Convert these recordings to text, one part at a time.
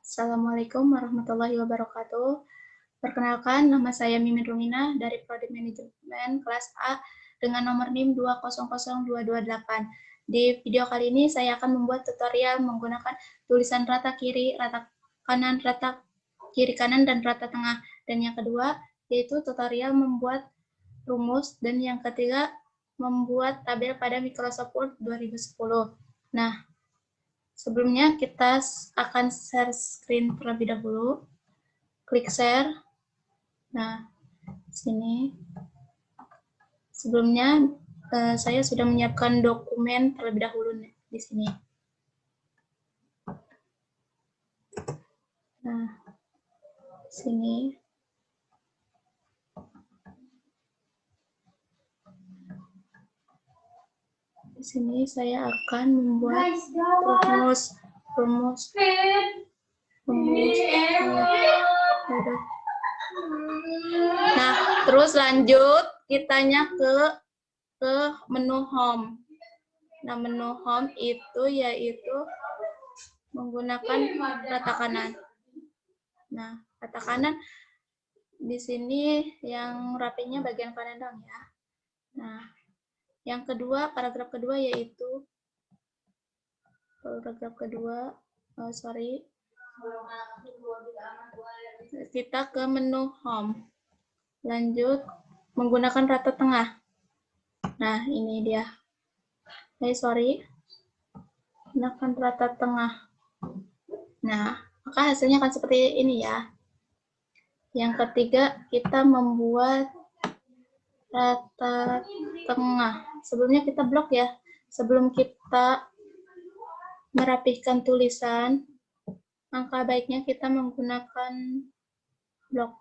Assalamualaikum warahmatullahi wabarakatuh. Perkenalkan, nama saya Mimin Rumina dari Prodi Manajemen kelas A dengan nomor NIM 2000228. Di video kali ini saya akan membuat tutorial menggunakan tulisan rata kiri, rata kiri kanan, dan rata tengah. Dan yang kedua, yaitu tutorial membuat rumus, dan yang ketiga, membuat tabel pada Microsoft Word 2010. Nah, sebelumnya kita akan share screen terlebih dahulu. Klik share. Nah, sini. Sebelumnya saya sudah menyiapkan dokumen terlebih dahulu di sini. Nah, sini. Di sini saya akan membuat rumus. Nah, terus lanjut kitanya ke menu home. Nah, menu home itu yaitu menggunakan rata kanan. Nah, rata kanan di sini yang rapinya bagian kanan dong ya. Nah, yang kedua, paragraf kedua yaitu kita ke menu home. Lanjut menggunakan rata tengah. Nah, ini dia. Gunakan rata tengah. Nah, maka hasilnya akan seperti ini ya. Yang ketiga, kita membuat rata tengah. Sebelumnya kita blok ya. Sebelum kita merapihkan tulisan, maka baiknya kita menggunakan blok.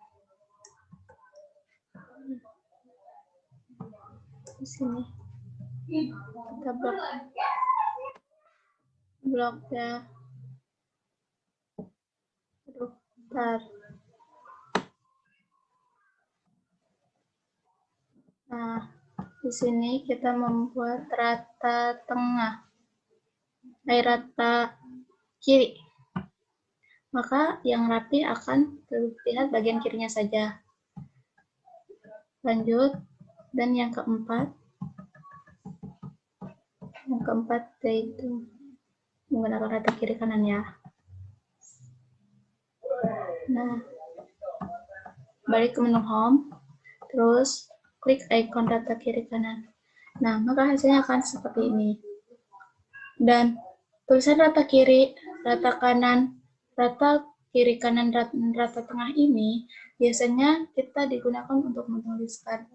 Di sini kita blok ya. Aduh, bentar. Nah, di sini kita membuat rata tengah, rata kiri. Maka yang rapi akan terlihat bagian kirinya saja. Lanjut, dan yang keempat yaitu menggunakan rata kiri kanan ya. Nah, balik ke menu home, terus klik icon rata kiri kanan. Nah, maka hasilnya akan seperti ini. Dan tulisan rata kiri, rata kanan, rata kiri kanan, rata tengah ini biasanya kita digunakan untuk menuliskan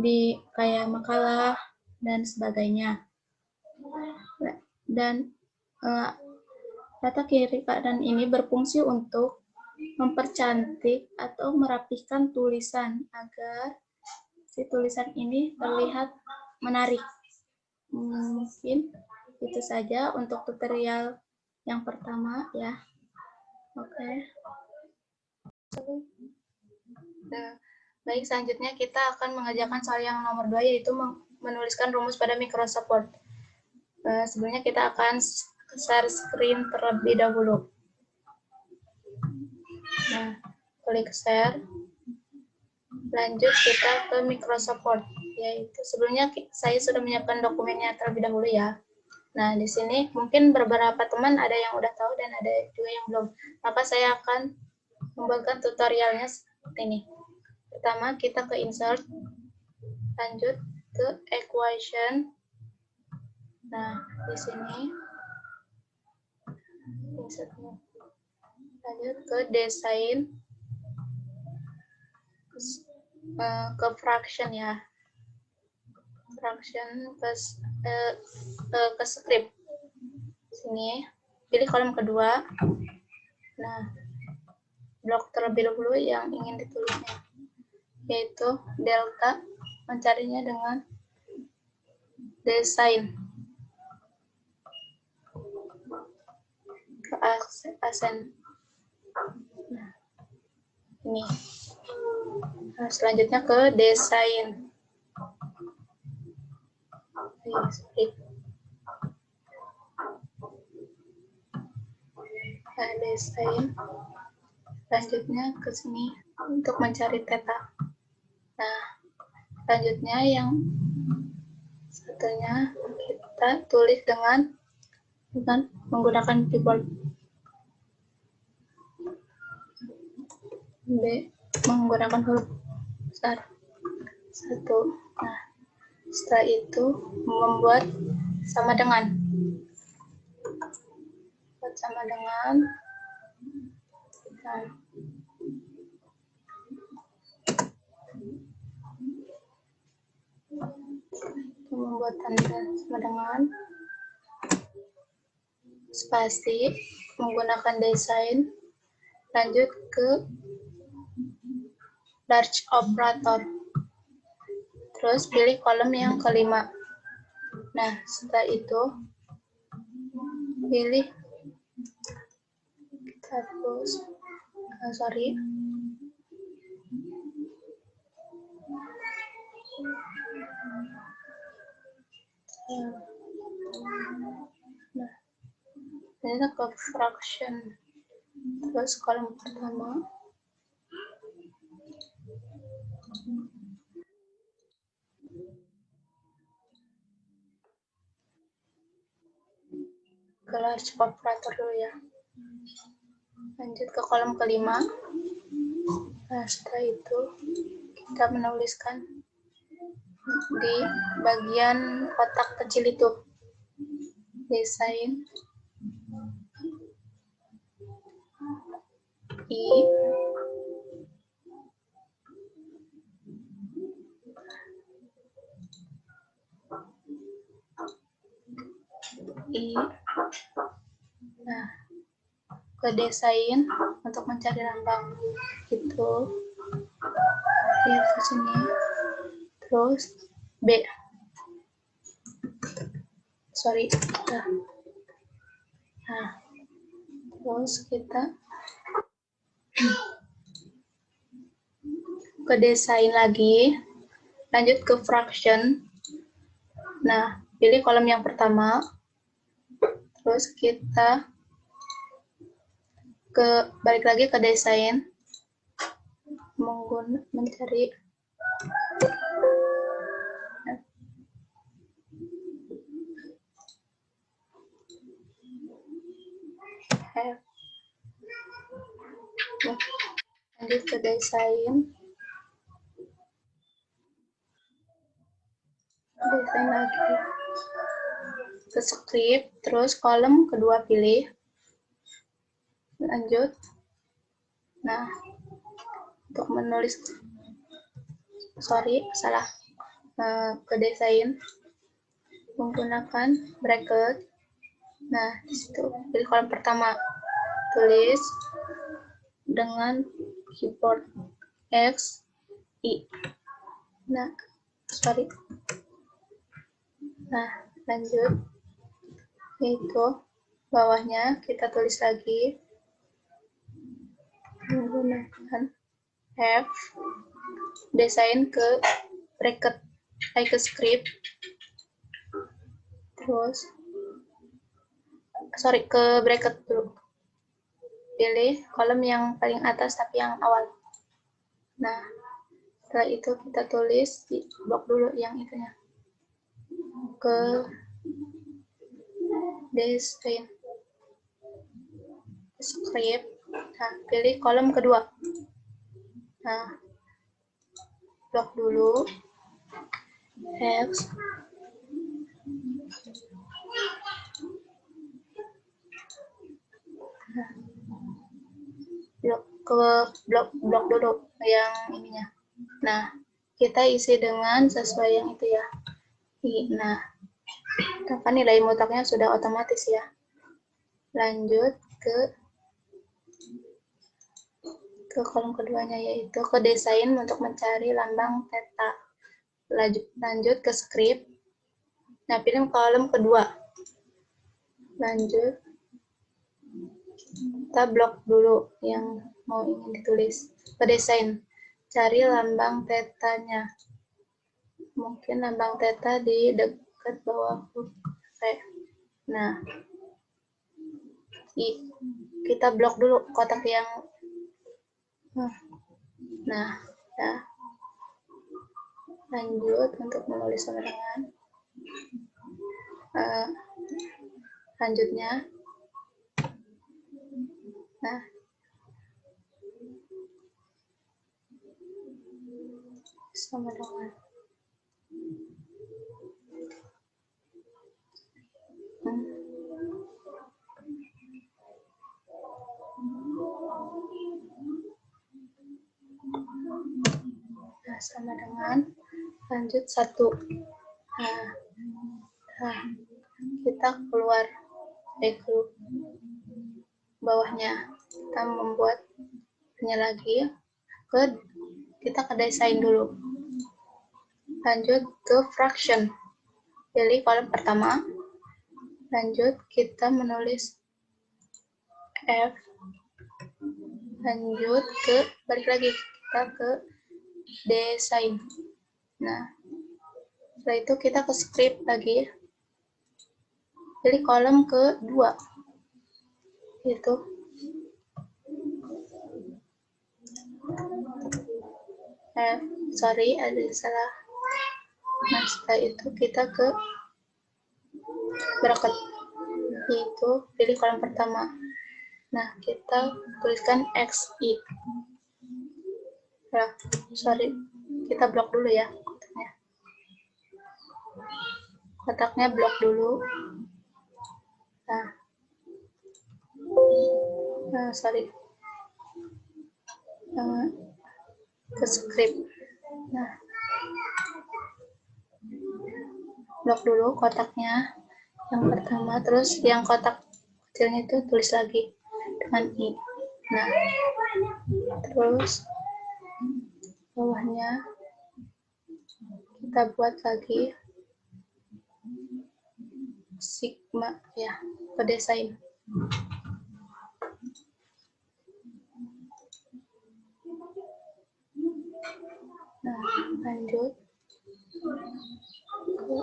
di kayak makalah dan sebagainya. Dan rata kiri kanan ini berfungsi untuk mempercantik atau merapihkan tulisan agar si tulisan ini terlihat menarik. Mungkin itu saja untuk tutorial yang pertama ya. Oke. Baik, selanjutnya kita akan mengerjakan soal yang nomor 2 yaitu menuliskan rumus pada Microsoft Word. Sebelumnya kita akan share screen terlebih dahulu. Nah, klik share. Lanjut kita ke Microsoft Word, yaitu sebelumnya saya sudah menyiapkan dokumennya terlebih dahulu ya. Nah, di sini mungkin beberapa teman ada yang udah tahu dan ada juga yang belum. Maka saya akan membuatkan tutorialnya seperti ini. Pertama, kita ke insert, lanjut ke equation. Nah, di sini insertnya. Lanjut ke design, ke fraction ya. Fraction ke script. Sini, pilih kolom kedua. Nah, blok terlebih dahulu yang ingin ditulisnya, yaitu delta, mencarinya dengan design. Ke aksen. Nah, ini. Nah, selanjutnya ke desain. desain. Lanjutnya ke sini untuk mencari theta. Nah, selanjutnya yang satunya kita tulis dengan menggunakan keyboard. B menggunakan huruf besar 1. Nah, setelah itu membuat sama dengan. Buat sama dengan. Nah, membuat tanda sama dengan spasi menggunakan desain. Lanjut ke large operator. Terus pilih kolom yang kelima. Nah, setelah itu pilih terus nah, ini ke fraction. Terus kolom pertama ke large operator dulu ya. Lanjut ke kolom kelima. Nah, setelah itu kita menuliskan di bagian kotak kecil itu desain nah, ke desain untuk mencari lambang itu lihat ke sini. Terus B nah, terus kita ke desain lagi, lanjut ke fraction. Nah, pilih kolom yang pertama, terus kita balik lagi ke desain, mencari lanjut ke desain lagi ke script, terus kolom kedua pilih, lanjut. Nah, untuk menulis ke desain menggunakan bracket. Nah, di situ pilih kolom pertama, tulis dengan keyboard X, I. Nah, lanjut. Itu bawahnya kita tulis lagi menggunakan F, desain ke bracket, ke script, terus ke bracket dulu. Pilih kolom yang paling atas tapi yang awal. Nah, setelah itu kita tulis di blok dulu yang itunya. Ke desain script. Nah, pilih kolom kedua. Nah, blok dulu X. Blok dulu yang ininya. Nah, kita isi dengan sesuai yang itu ya. Nah, kan nilai mutlaknya sudah otomatis ya. Lanjut ke kolom keduanya, yaitu ke desain untuk mencari lambang theta. Lanjut ke script. Nah, pilih kolom kedua. Lanjut kita blok dulu yang mau ingin ditulis. Ke desain, cari lambang tetanya. Mungkin lambang theta di dekat bawah huruf V. Nah, I. kita blok dulu kotak yang nah ya. Lanjut untuk menulis sama dengan lanjutnya. Nah, sama dengan nah, sama dengan lanjut 1. Nah, kita keluar ke bawahnya, kita membuatnya lagi kita ke desain dulu. Lanjut ke fraction, pilih kolom pertama. Lanjut kita menulis F. Lanjut balik lagi kita ke desain. Nah, setelah itu kita ke script lagi, pilih kolom kedua, itu sorry ada salah. Nah, setelah itu kita ke bracket, itu pilih kolom pertama. Nah, kita tuliskan XI. Nah, sorry, kita blok dulu ya kotaknya blok dulu. Nah sorry, ke script. Nah, blok dulu kotaknya yang pertama, terus yang kotak kecilnya itu tulis lagi dengan I. Nah, terus bawahnya kita buat lagi sigma ya, ke desain. Nah, lanjut ke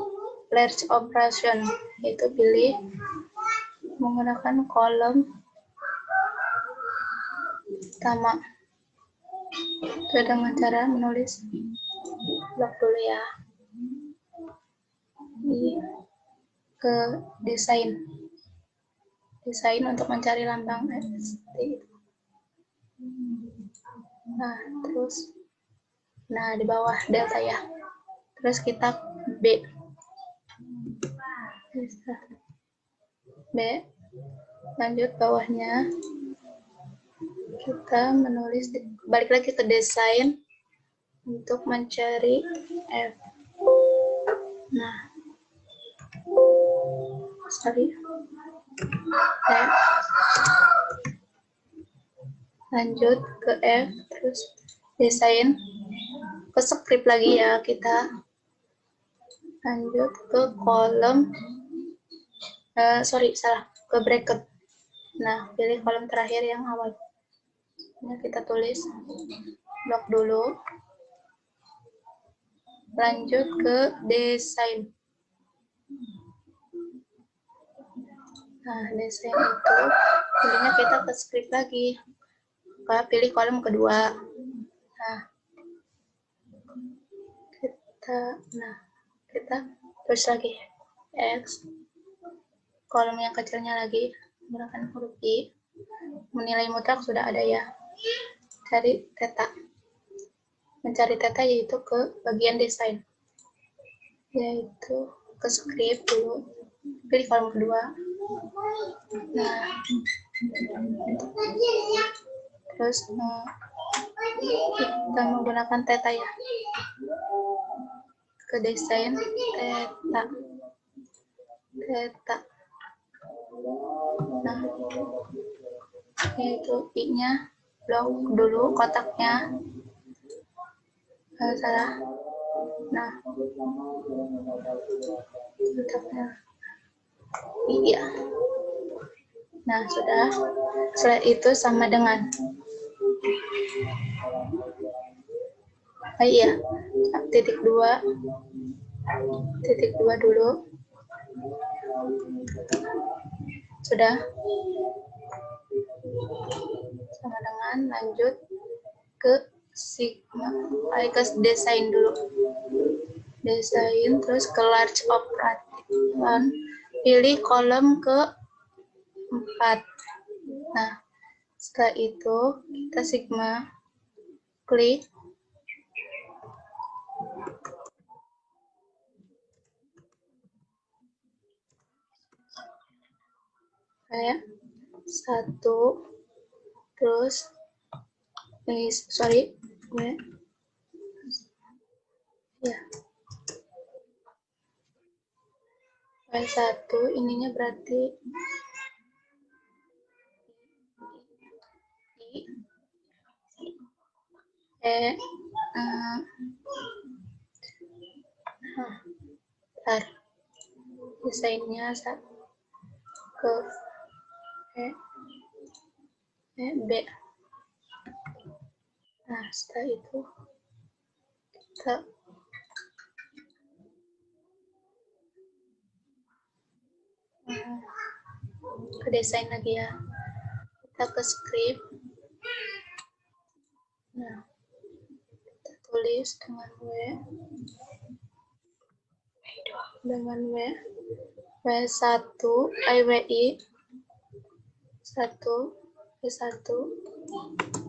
large operation, yaitu pilih menggunakan kolom pertama. Itu dengan cara menulis blok dulu ya, ke desain untuk mencari lambang ST. Nah, terus di bawah delta ya, terus kita B, lanjut bawahnya kita menulis, balik lagi ke desain untuk mencari F. Nah, sorry, F. Lanjut ke F, terus desain, ke script lagi ya kita. Lanjut ke kolom, ke bracket. Nah, pilih kolom terakhir yang awal. Nah, kita tulis blok dulu. Lanjut ke desain. Nah, desain itu pilihnya kita ke script lagi. Pilih kolom kedua. Nah, kita tulis lagi X. Kolom yang kecilnya lagi menggunakan huruf I. Menilai mutlak sudah ada ya. Cari theta. Mencari theta yaitu ke bagian desain. Yaitu ke script dulu. Pilih kolom kedua. Nah, terus kita menggunakan theta ya. Ke desain theta. Nah, yaitu I-nya blok dulu kotaknya. Salah. Nah, kotaknya iya. Nah, sudah. Setelah itu sama dengan iya, titik dua dulu. Sudah. sama dengan lanjut ke sigma, ke desain dulu. Desain, terus ke large operation, pilih kolom ke 4. Nah, setelah itu kita sigma, klik. Kayak 1, terus ini sorry gue ya Y1 ininya berarti desainnya ke B. Nah, setelah itu kita ke desain lagi ya. Kita ke script. Nah, kita tulis dengan W1 WI 1 W1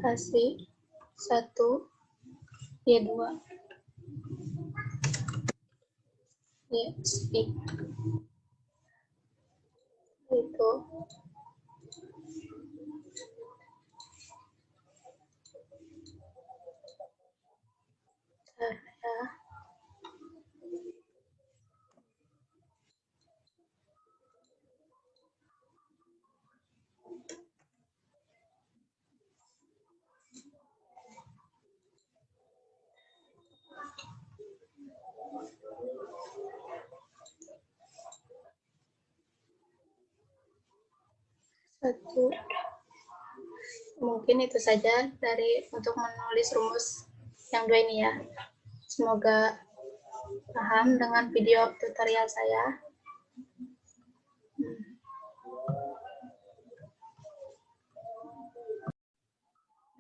kasih 1 Y2 speak itu ya. Satu. Mungkin itu saja untuk menulis rumus yang 2 ini ya. Semoga paham dengan video tutorial saya.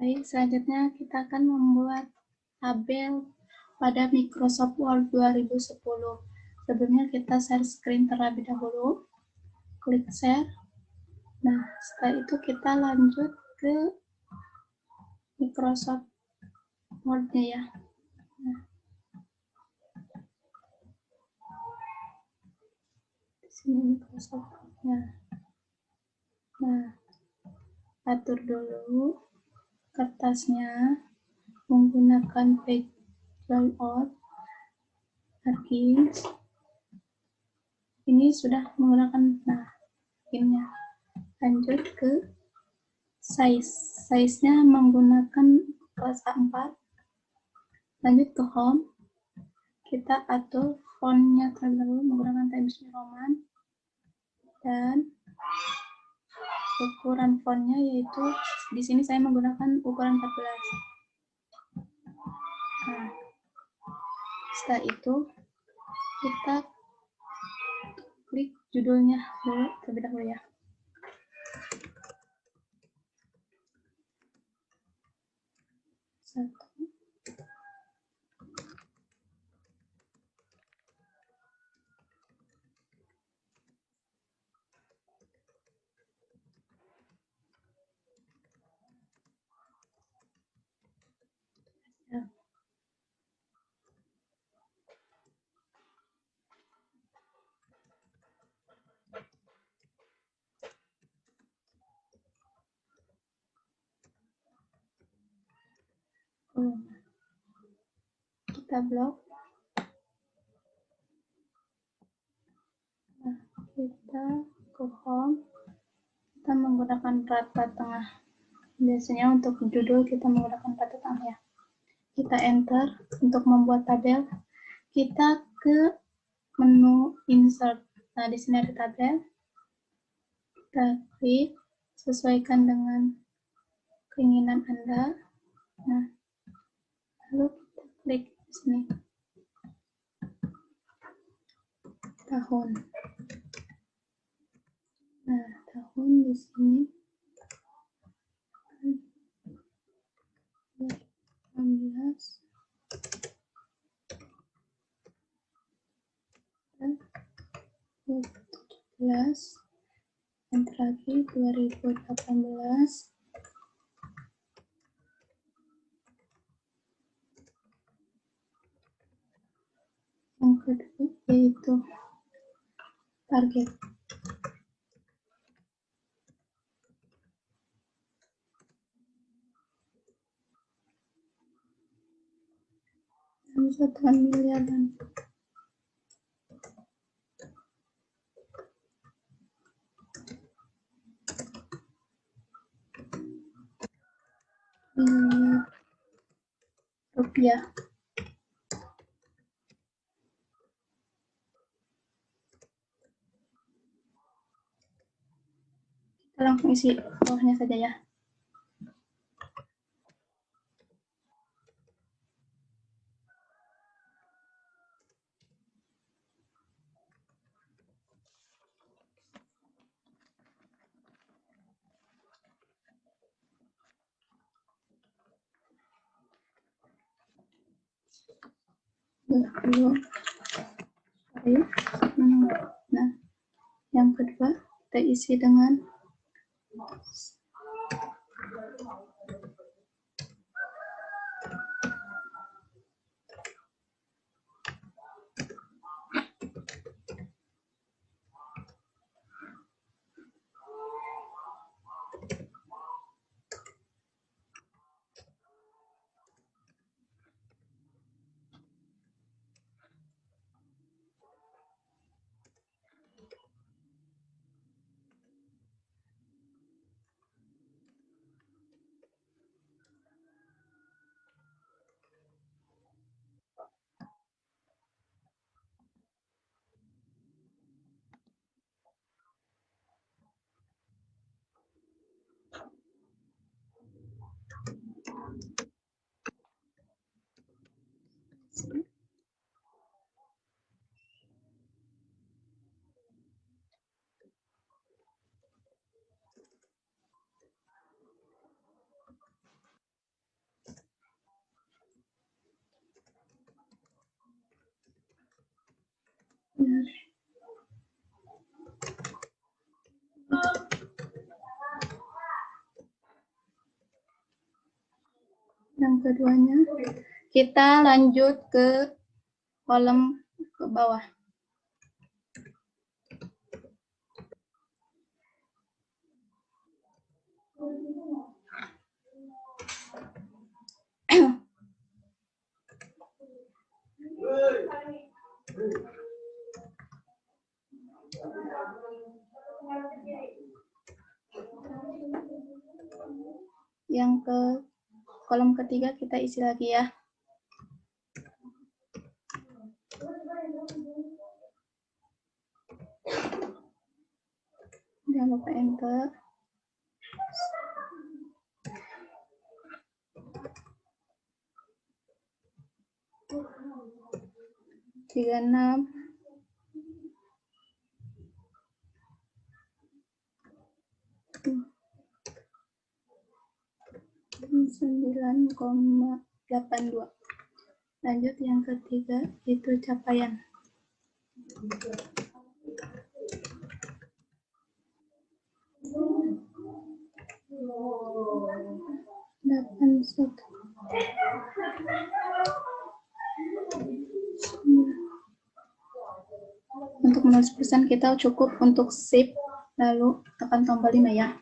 Baik, selanjutnya kita akan membuat tabel pada Microsoft Word 2010. Sebelumnya kita share screen terlebih dahulu. Klik share. Nah, setelah itu kita lanjut ke Microsoft Word-nya ya. Nah, di sini Microsoft Word-nya. Nah, atur dulu kertasnya menggunakan page layout. Margins. Ini sudah menggunakan ini. Lanjut ke size-nya menggunakan kelas A4. Lanjut ke home, kita atur font-nya terlebih dahulu menggunakan Times New Roman, dan ukuran font-nya yaitu di sini saya menggunakan ukuran 14. Nah, setelah itu kita klik judulnya dulu terlebih dahulu ya. Satu. Ya. Kita blok. Nah, kita ke home, kita menggunakan rata tengah. Biasanya untuk judul kita menggunakan rata tengah ya. Kita enter untuk membuat tabel. Kita ke menu insert. Nah, di sini ada tabel. Kita klik, sesuaikan dengan keinginan Anda. Nah, lalu kita klik di sini. Tahun. Nah, tahun di sini yang terakhir 2018. Yang kedua yaitu target. Satuan miliaran. Rupiah. Kita langsung isi bawahnya saja ya. Nah, yang kedua kita isi dengan yang keduanya kita lanjut ke kolom ke bawah. Yang ke kolom ketiga kita isi lagi ya. Jangan lupa enter. Tiga 36 9,82. Lanjut yang ketiga itu capaian. Untuk menulis pesan kita cukup untuk save lalu tekan tombol 5 ya.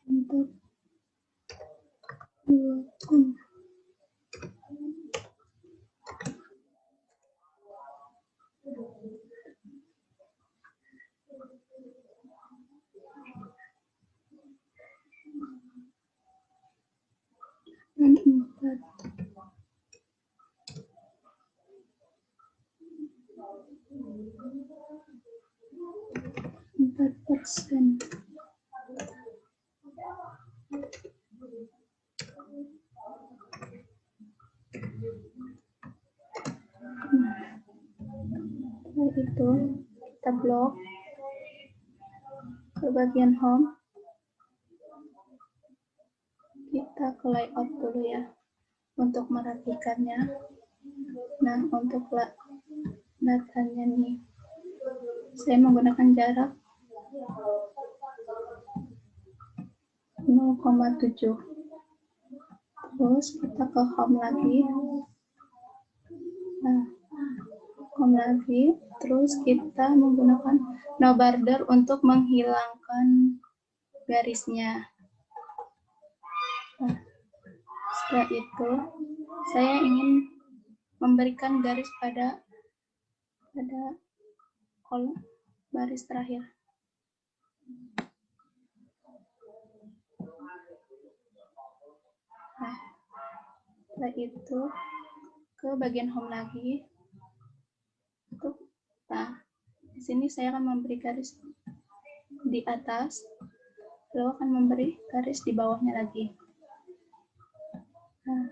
Untuk dan 4%. Setelah itu kita blok ke bagian home, kita ke layout dulu ya untuk merapikannya. Nah, untuk datanya nih, saya menggunakan jarak 0,7. Terus kita ke home lagi. Nah, home lagi. Terus kita menggunakan no border untuk menghilangkan garisnya. Nah, setelah itu saya ingin memberikan garis pada kolom baris terakhir. Nah, setelah itu ke bagian home lagi. Nah, di sini saya akan memberi garis di atas, lalu akan memberi garis di bawahnya lagi. Nah,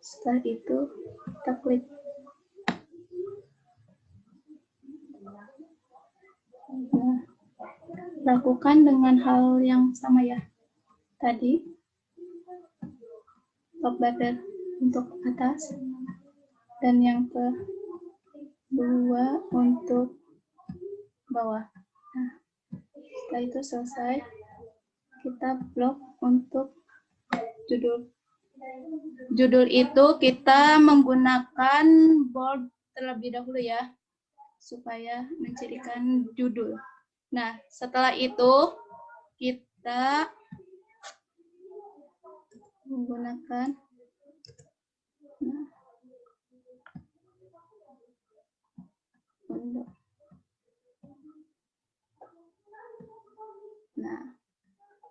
setelah itu kita klik. Nah, lakukan dengan hal yang sama ya. Tadi top border untuk atas dan yang kedua untuk bawah. Nah, setelah itu selesai, kita blok untuk judul. Judul itu kita menggunakan bold terlebih dahulu ya, supaya mencirikan judul. Nah, setelah itu kita menggunakan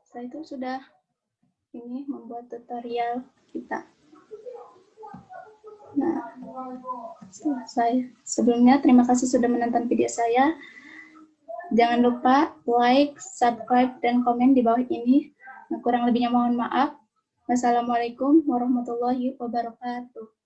setelah itu sudah ini membuat tutorial kita. Nah, selesai. Sebelumnya terima kasih sudah menonton video saya. Jangan lupa like, subscribe, dan komen di bawah ini. Nah, kurang lebihnya mohon maaf. Wassalamualaikum warahmatullahi wabarakatuh.